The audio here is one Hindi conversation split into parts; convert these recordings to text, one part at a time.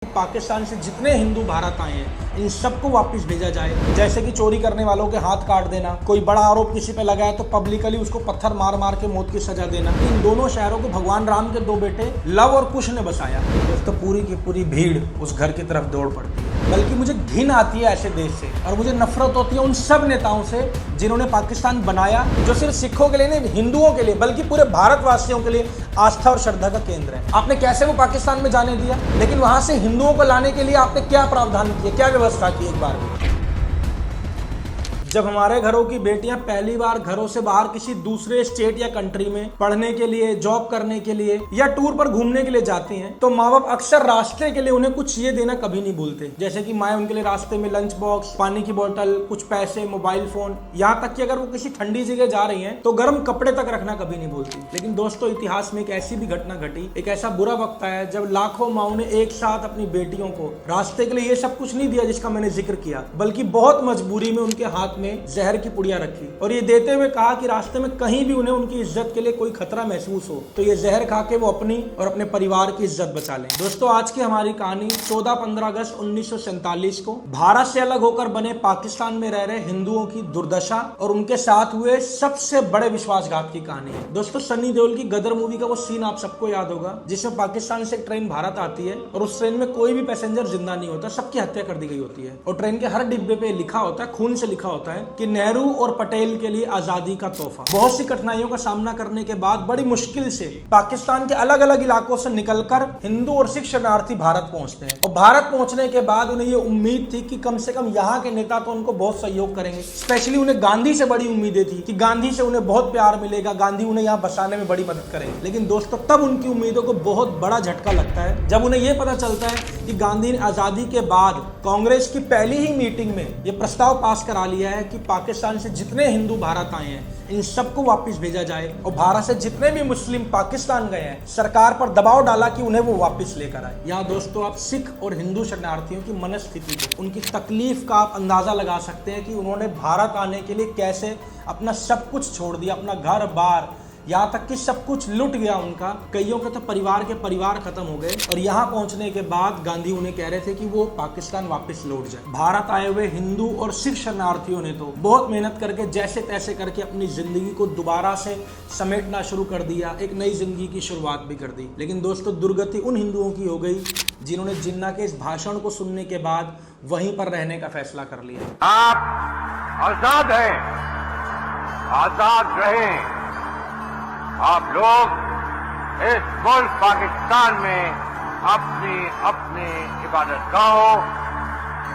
पाकिस्तान से जितने हिंदू भारत आए हैं इन सबको वापस भेजा जाए। जैसे कि चोरी करने वालों के हाथ काट देना, कोई बड़ा आरोप किसी पे लगाए तो पब्लिकली उसको पत्थर मार मार के मौत की सजा देना। इन दोनों शहरों को भगवान राम के दो बेटे लव और कुश ने बसाया। दोस्तों पूरी की पूरी भीड़ उस घर की तरफ दौड़ पड़ती है। बल्कि मुझे घिन आती है ऐसे देश से और मुझे नफरत होती है उन सब नेताओं से जिन्होंने पाकिस्तान बनाया, जो सिर्फ सिखों के लिए नहीं हिंदुओं के लिए बल्कि पूरे भारतवासियों के लिए आस्था और श्रद्धा का केंद्र है। आपने कैसे वो पाकिस्तान में जाने दिया, लेकिन वहां से हिंदुओं को लाने के लिए आपने क्या प्रावधान किए, क्या व्यवस्था की एक बार में। जब हमारे घरों की बेटियां पहली बार घरों से बाहर किसी दूसरे स्टेट या कंट्री में पढ़ने के लिए, जॉब करने के लिए या टूर पर घूमने के लिए जाती हैं, तो माँ बाप अक्सर रास्ते के लिए उन्हें कुछ ये देना कभी नहीं भूलते। जैसे कि माए उनके लिए रास्ते में लंच बॉक्स, पानी की बोतल, कुछ पैसे, मोबाइल फोन, यहाँ तक कि अगर वो किसी ठंडी जगह जा रही हैं तो गर्म कपड़े तक रखना कभी नहीं भूलती। लेकिन दोस्तों इतिहास में एक ऐसी भी घटना घटी, एक ऐसा बुरा वक्त आया जब लाखों माओ ने एक साथ अपनी बेटियों को रास्ते के लिए ये सब कुछ नहीं दिया जिसका मैंने जिक्र किया, बल्कि बहुत मजबूरी में उनके हाथ में जहर की पुड़िया रखी और ये देते हुए कहा कि रास्ते में कहीं भी उन्हें उनकी इज्जत के लिए कोई खतरा महसूस हो तो ये जहर खा के वो अपनी और अपने परिवार की इज्जत बचा लें। दोस्तों आज की हमारी कहानी 14-15 अगस्त 1947 को भारत से अलग होकर बने पाकिस्तान में रह रहे हिंदुओं की दुर्दशा और उनके साथ हुए सबसे बड़े विश्वासघात की कहानी है। दोस्तों सनी देओल की गदर मूवी का वो सीन आप सबको याद होगा जिसमें पाकिस्तान से एक ट्रेन भारत आती है और उस ट्रेन में कोई भी पैसेंजर जिंदा नहीं होता, सबकी हत्या कर दी गई होती है और ट्रेन के हर डिब्बे पे लिखा होता है, खून से लिखा होता है कि नेहरू और पटेल के लिए आजादी का तोहफा। बहुत सी कठिनाइयों का सामना करने के बाद बड़ी मुश्किल से पाकिस्तान के अलग अलग इलाकों से निकलकर हिंदू और सिख शरणार्थी भारत पहुंचते हैं और भारत पहुंचने के बाद उन्हें ये उम्मीद थी कि कम से कम यहाँ के नेता तो उनको बहुत सहयोग करेंगे। स्पेशली उन्हें गांधी से बड़ी उम्मीदें थी कि गांधी से उन्हें बहुत प्यार मिलेगा, गांधी उन्हें यहाँ बसाने में बड़ी मदद करेंगे। लेकिन दोस्तों तब उनकी उम्मीदों को बहुत बड़ा झटका लगता है जब उन्हें यह पता चलता है कि गांधी ने आजादी के बाद कांग्रेस की पहली ही मीटिंग में यह प्रस्ताव पास करा लिया है कि पाकिस्तान से जितने हिंदू भारत आए हैं इन सबको वापस भेजा जाए और भारत से जितने भी मुस्लिम पाकिस्तान गए हैं सरकार पर दबाव डाला कि उन्हें वो वापस लेकर आए। यहाँ दोस्तों आप सिख और हिंदू शरणार्थियों की मनस्थिति को, उनकी तकलीफ का आप अंदाजा लगा सकते हैं कि उन्होंने भारत आने के लिए कैसे अपना सब कुछ छोड़ दिया, अपना घर बार, यहाँ तक कि सब कुछ लुट गया उनका। कईयों के तो परिवार के परिवार खत्म हो गए और यहाँ पहुंचने के बाद गांधी उन्हें कह रहे थे कि वो पाकिस्तान वापस लौट जाए। भारत आए हुए हिंदू और सिख शरणार्थियों ने तो बहुत मेहनत करके जैसे तैसे करके अपनी जिंदगी को दोबारा से समेटना शुरू कर दिया, एक नई जिंदगी की शुरुआत भी कर दी। लेकिन दोस्तों दुर्गति उन हिंदुओं की हो गई जिन्होंने जिन्ना के इस भाषण को सुनने के बाद वहीं पर रहने का फैसला कर लिया। आप आजाद हैं, आजाद रहें। आप लोग इस मुल्क पाकिस्तान में अपनी अपनी इबादतगाहों,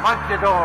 मस्जिदों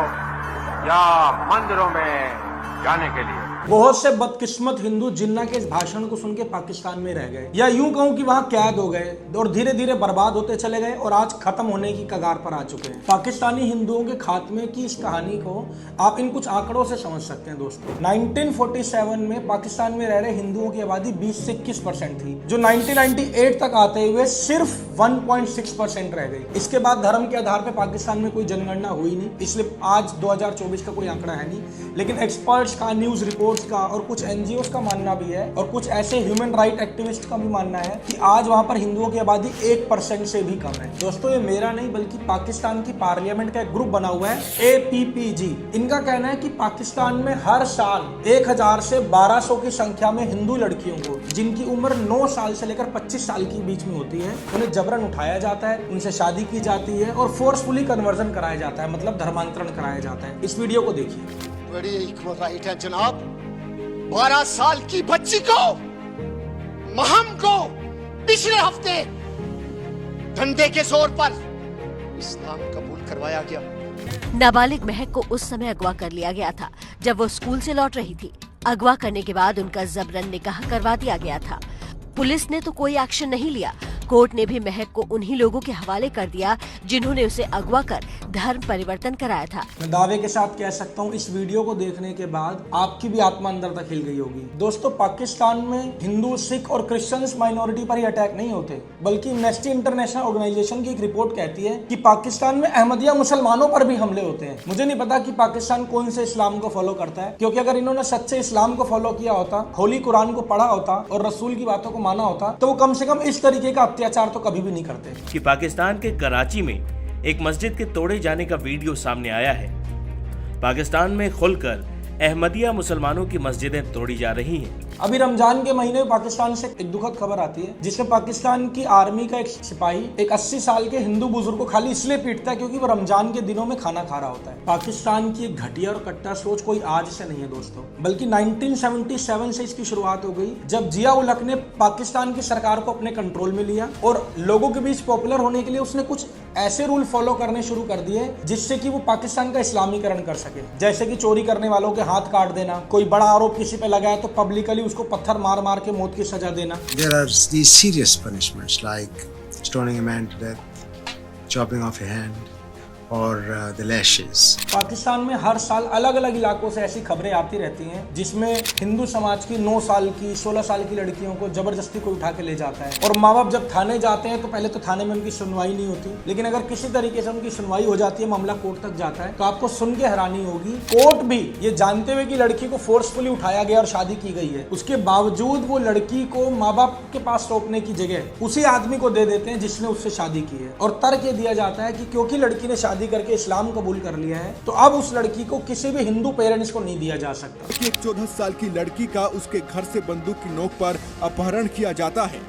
या मंदिरों में जाने के लिए। बहुत से बदकिस्मत हिंदू जिन्ना के इस भाषण को सुन के पाकिस्तान में रह गए या यूं कहूं कि वहां कैद हो गए और धीरे धीरे बर्बाद होते चले गए और आज खत्म होने की कगार पर आ चुके हैं। पाकिस्तानी हिंदुओं के खात्मे की इस कहानी को आप इन कुछ आंकड़ों से समझ सकते हैं। दोस्तों 1947 में पाकिस्तान में रह रहे हिंदुओं की आबादी 20 से 21% थी, जो 1998 तक आते हुए सिर्फ 1.6% रह गई। इसके बाद धर्म के आधार पर पाकिस्तान में कोई जनगणना हुई नहीं, इसलिए आज 2024 का कोई आंकड़ा है नहीं। लेकिन एक्सपर्ट्स का, न्यूज रिपोर्ट्स का और कुछ एनजीओ का मानना भी है और कुछ ऐसे ह्यूमन राइट एक्टिविस्ट का भी मानना है कि आज वहां पर हिंदुओं की आबादी 1% से भी कम है। दोस्तों ये मेरा नहीं बल्कि पाकिस्तान की पार्लियामेंट का एक ग्रुप बना हुआ है APPG। इनका कहना है कि पाकिस्तान में हर साल 1000 से 1200 की संख्या में हिंदू लड़कियों को जिनकी उम्र 9 साल से लेकर 25 साल के बीच में होती है उन्हें जबरन उठाया जाता है, उनसे शादी की जाती है और फोर्सफुली कन्वर्जन कराया जाता है, मतलब धर्मांतरण कराया जाता है। इस वीडियो को देखिए। बड़ी हिकमत राइट है जनाब। 12 साल की बच्ची को, महम को पिछले हफ्ते धंधे के जोर पर इस्लाम कबूल करवाया गया। नाबालिग महक को उस समय अगवा कर लिया गया था जब वो स्कूल से लौट रही थी। अगवा करने के बाद उनका जबरन निकाह करवा दिया गया था। पुलिस ने तो कोई एक्शन नहीं लिया। कोर्ट ने भी महक को उन्हीं लोगों के हवाले कर दिया जिन्होंने उसे अगवा कर धर्म परिवर्तन कराया था। मैं दावे के साथ कह सकता हूँ इस वीडियो को देखने के बाद आपकी भी आत्मा अंदर तक हिल गई होगी। दोस्तों पाकिस्तान में हिंदू, सिख और क्रिश्चियंस माइनॉरिटी पर ही अटैक नहीं होते, बल्कि एम्नेस्टी इंटरनेशनल ऑर्गेनाइजेशन की एक रिपोर्ट कहती है कि पाकिस्तान में अहमदिया मुसलमानों पर भी हमले होते हैं। मुझे नहीं पता कि पाकिस्तान कौन से इस्लाम को फॉलो करता है, क्योंकि अगर इन्होंने सच्चे इस्लाम को फॉलो किया होता, होली कुरान को पढ़ा होता और रसूल की बातों को माना होता तो वो कम से कम इस तरीके का अत्याचार तो कभी भी नहीं करते। कि पाकिस्तान के कराची में एक मस्जिद के तोड़े जाने का वीडियो सामने आया है। पाकिस्तान में खुलकर अहमदिया मुसलमानों की मस्जिदें तोड़ी जा रही हैं। अभी रमजान के महीने में पाकिस्तान से एक दुखद खबर आती है, जिसमें पाकिस्तान की आर्मी का एक सिपाही एक 80 साल के हिंदू बुजुर्ग को खाली इसलिए पीटता है क्योंकि वो रमजान के दिनों में खाना खा रहा होता है। पाकिस्तान की एक घटिया और कट्टर सोच कोई आज से नहीं है दोस्तों, बल्कि 1977 से इसकी शुरुआत हो गई, जब जिया उल हक ने पाकिस्तान की सरकार को अपने कंट्रोल में लिया और लोगों के बीच पॉपुलर होने के लिए उसने कुछ ऐसे रूल फॉलो करने शुरू कर दिए जिससे कि वो पाकिस्तान का इस्लामीकरण कर सके। जैसे कि चोरी करने वालों के हाथ काट देना, कोई बड़ा आरोप किसी पे लगाया तो पब्लिकली उसको पत्थर मार मार के मौत की सजा देना। There are these serious punishments like stoning a man to death, chopping off a hand, or the lashes. Pakistan में हर साल अलग अलग इलाकों से ऐसी खबरें आती रहती हैं जिसमें हिंदू समाज की 9 साल की 16 साल की लड़कियों को जबरदस्ती कोई उठा के ले जाता है, और माँ बाप जब थाने जाते हैं तो पहले तो थाने में उनकी सुनवाई नहीं होती, लेकिन अगर किसी तरीके से उनकी सुनवाई हो जाती है, मामला कोर्ट तक जाता है, तो आपको सुन के हैरानी होगी, कोर्ट भी ये जानते हुए कि लड़की को फोर्सफुली उठाया गया और शादी की गई है, उसके बावजूद वो लड़की को माँ बाप के पास सौंपने की जगह उसी आदमी को दे देते हैं जिसने उससे शादी की है। और तर्क ये दिया जाता है कि क्योंकि लड़की ने शादी करके इस्लाम कबूल कर लिया है तो अब उस लड़की को किसी भी हिंदू पेरेंट्स को नहीं दिया जा सकता। एक 14 साल की लड़की का उसके घर से बंदूक की नोक पर अपहरण किया जाता है।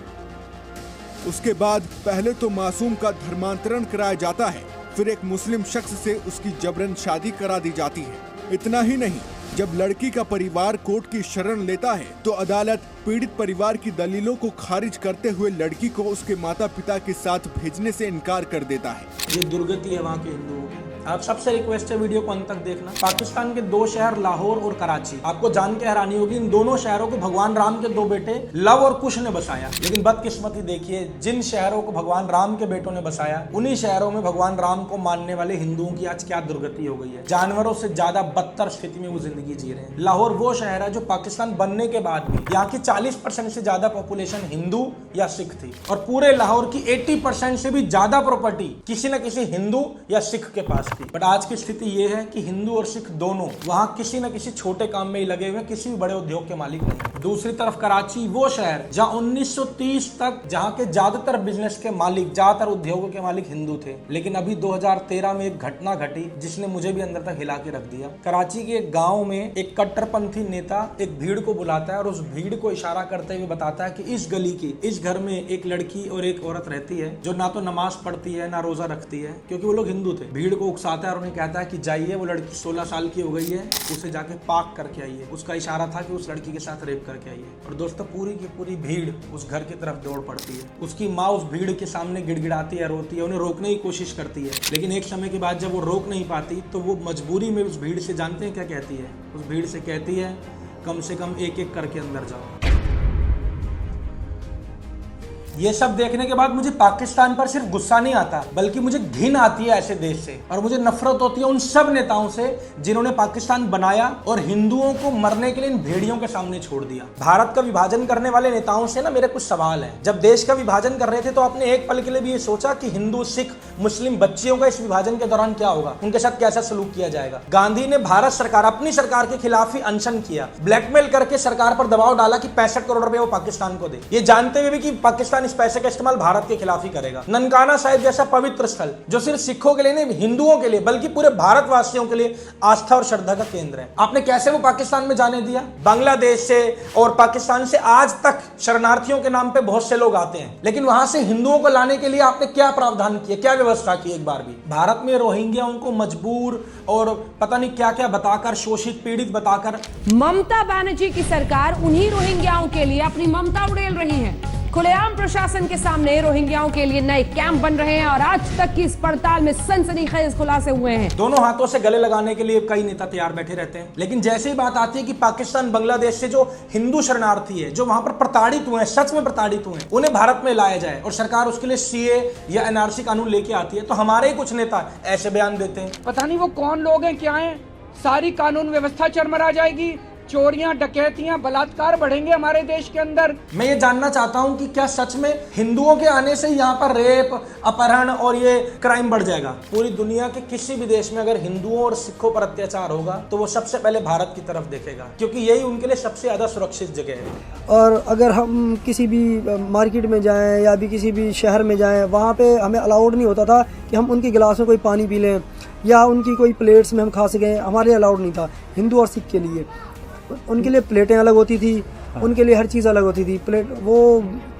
उसके बाद पहले तो मासूम का धर्मांतरण कराया जाता है, फिर एक मुस्लिम शख्स से उसकी जबरन शादी करा दी जाती है। इतना ही नहीं, जब लड़की का परिवार कोर्ट की शरण लेता है तो अदालत पीड़ित परिवार की दलीलों को खारिज करते हुए लड़की को उसके माता पिता के साथ भेजने से इनकार कर देता है। ये दुर्गति है वहाँ के हिंदुओं की। आप सबसे रिक्वेस्ट है वीडियो को अंत तक देखना। पाकिस्तान के 2 शहर लाहौर और कराची, आपको जान के हैरानी होगी, इन दोनों शहरों को भगवान राम के 2 बेटे लव और कुश ने बसाया। लेकिन बदकिस्मती देखिए, जिन शहरों को भगवान राम के बेटों ने बसाया उन्हीं शहरों में भगवान राम को मानने वाले हिंदुओं की आज क्या दुर्गति हो गई है। जानवरों से ज्यादा बदतर स्थिति में वो जिंदगी जी रहे हैं। लाहौर वो शहर है जो पाकिस्तान बनने के बाद भी यहाँ की 40% से ज्यादा पॉपुलेशन हिंदू या सिख थी, और पूरे लाहौर की 80% से भी ज्यादा प्रॉपर्टी किसी न किसी हिंदू या सिख के पास थी। बट आज की स्थिति ये है कि हिंदू और सिख दोनों वहां किसी न किसी छोटे काम में ही लगे हुए, किसी भी बड़े उद्योग के मालिक नहीं। दूसरी तरफ कराची वो शहर जहां 1930 तक जहां के ज्यादातर बिजनेस के मालिक, ज्यादातर उद्योगों के मालिक हिंदू थे, लेकिन अभी 2013 में एक घटना घटी जिसने मुझे भी अंदर तक हिला के रख दिया। कराची के एक गांव में एक कट्टरपंथी नेता एक भीड़ को बुलाता है और उस भीड़ को इशारा करते हुए बताता है कि इस गली की इस घर में एक लड़की और एक औरत रहती है जो ना तो नमाज पढ़ती है ना रोजा रखती है, क्योंकि वो लोग हिंदू थे। भीड़ को उकसाता है और उन्हें कहता है कि जाइए, वो लड़की 16 साल की हो गई है, उसे जाके पाक करके आइए। उसका इशारा था कि उस लड़की के साथ रेप करके आइए। और दोस्तों पूरी की पूरी भीड़ उस घर की तरफ दौड़ पड़ती है। उसकी माँ उस भीड़ के सामने गिड़गिड़ाती है, रोती है, उन्हें रोकने की कोशिश करती है, लेकिन एक समय के बाद जब वो रोक नहीं पाती तो वो मजबूरी में उस भीड़ से, जानते हैं क्या कहती है? उस भीड़ से कहती है कम से कम एक एक करके अंदर जाओ। ये सब देखने के बाद मुझे पाकिस्तान पर सिर्फ गुस्सा नहीं आता, बल्कि मुझे घिन आती है ऐसे देश से, और मुझे नफरत होती है उन सब नेताओं से जिन्होंने पाकिस्तान बनाया और हिंदुओं को मरने के लिए इन भेड़ियों के सामने छोड़ दिया। भारत का विभाजन करने वाले नेताओं से ना मेरे कुछ सवाल हैं। जब देश का विभाजन कर रहे थे तो आपने एक पल के लिए भी ये सोचा कि हिंदू, सिख, मुस्लिम बच्चियों का इस विभाजन के दौरान क्या होगा, उनके साथ कैसा सलूक किया जाएगा? गांधी ने भारत सरकार, अपनी सरकार के खिलाफ ही अनशन किया, ब्लैकमेल करके सरकार पर दबाव डाला कि 65 करोड़ रुपए वो पाकिस्तान को दे, ये जानते हुए भी कि पाकिस्तान इस पैसे का इस्तेमाल भारत के खिलाफ ही करेगा। ननकाना साहिब जैसा पवित्र स्थल जो सिर्फ सिखों के लिए नहीं, हिंदुओं के लिए बल्कि पूरे भारतवासियों के लिए आस्था और श्रद्धा का केंद्र है, आपने कैसे वो पाकिस्तान में जाने दिया? बांग्लादेश से और पाकिस्तान से आज तक शरणार्थियों के नाम पे बहुत से लोग आते हैं, लेकिन वहां से हिंदुओं को लाने के लिए आपने क्या प्रावधान किया, क्या व्यवस्था की? एक बार भी भारत में रोहिंग्याओं को मजबूर और पता नहीं क्या क्या बताकर, शोषित पीड़ित बताकर ममता बनर्जी की सरकार उन्हीं रोहिंग्याओं के लिए अपनी ममता उड़ेल रही है। खुलेआम प्रशासन के सामने रोहिंग्याओं के लिए नए कैंप बन रहे हैं और आज तक की इस पड़ताल में सनसनीखेज खुलासे हुए हैं। दोनों हाथों से गले लगाने के लिए कई नेता तैयार बैठे रहते हैं, लेकिन जैसे ही बात आती है कि पाकिस्तान, बांग्लादेश से जो हिंदू शरणार्थी है, जो वहां पर प्रताड़ित हुए हैं, सच में प्रताड़ित हुए हैं, उन्हें भारत में लाया जाए और सरकार उसके लिए सीए या एनआरसी कानून लेके आती है, तो हमारे ही कुछ नेता ऐसे बयान देते हैं, पता नहीं वो कौन लोग हैं, क्या हैं, सारी कानून व्यवस्था चरमरा जाएगी, चोरियां, डकैतियां, बलात्कार बढ़ेंगे हमारे देश के अंदर। मैं ये जानना चाहता हूं कि क्या सच में हिंदुओं के आने से यहाँ पर रेप, अपहरण और ये क्राइम बढ़ जाएगा? पूरी दुनिया के किसी भी देश में अगर हिंदुओं और सिखों पर अत्याचार होगा तो वो सबसे पहले भारत की तरफ देखेगा, क्योंकि यही उनके लिए सबसे ज्यादा सुरक्षित जगह है। और अगर हम किसी भी मार्केट में जाएं या भी किसी भी शहर में जाएं, वहाँ पे हमें अलाउड नहीं होता था कि हम उनके गिलास में कोई पानी पी लें या उनकी कोई प्लेट्स में हम खा सकें, हमारे लिए अलाउड नहीं था। हिंदू और सिख के लिए उनके लिए प्लेटें अलग होती थी, उनके लिए हर चीज़ अलग होती थी। प्लेट वो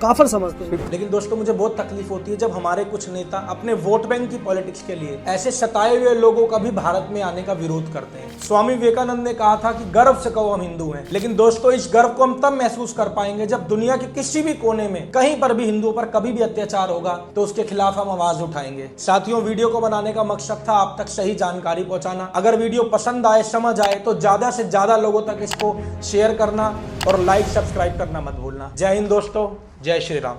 काफर समझते हैं। लेकिन दोस्तों मुझे बहुत तकलीफ होती है जब हमारे कुछ नेता अपने वोट बैंक की पॉलिटिक्स के लिए ऐसे सताए हुए लोगों का भी भारत में आने का विरोध करते हैं। स्वामी विवेकानंद ने कहा था कि गर्व से कहो हम हिंदू हैं, लेकिन दोस्तों इस गर्व को हम तब महसूस कर पाएंगे जब दुनिया के किसी भी कोने में कहीं पर भी हिंदुओं पर कभी भी अत्याचार होगा तो उसके खिलाफ हम आवाज उठाएंगे। साथियों, वीडियो को बनाने का मकसद था आप तक सही जानकारी पहुंचाना। अगर वीडियो पसंद आए, समझ आए तो ज्यादा से ज्यादा लोगों तक इसको शेयर करना और लाइक, सब्सक्राइब करना मत भूलना। जय हिंद दोस्तों, जय श्री राम।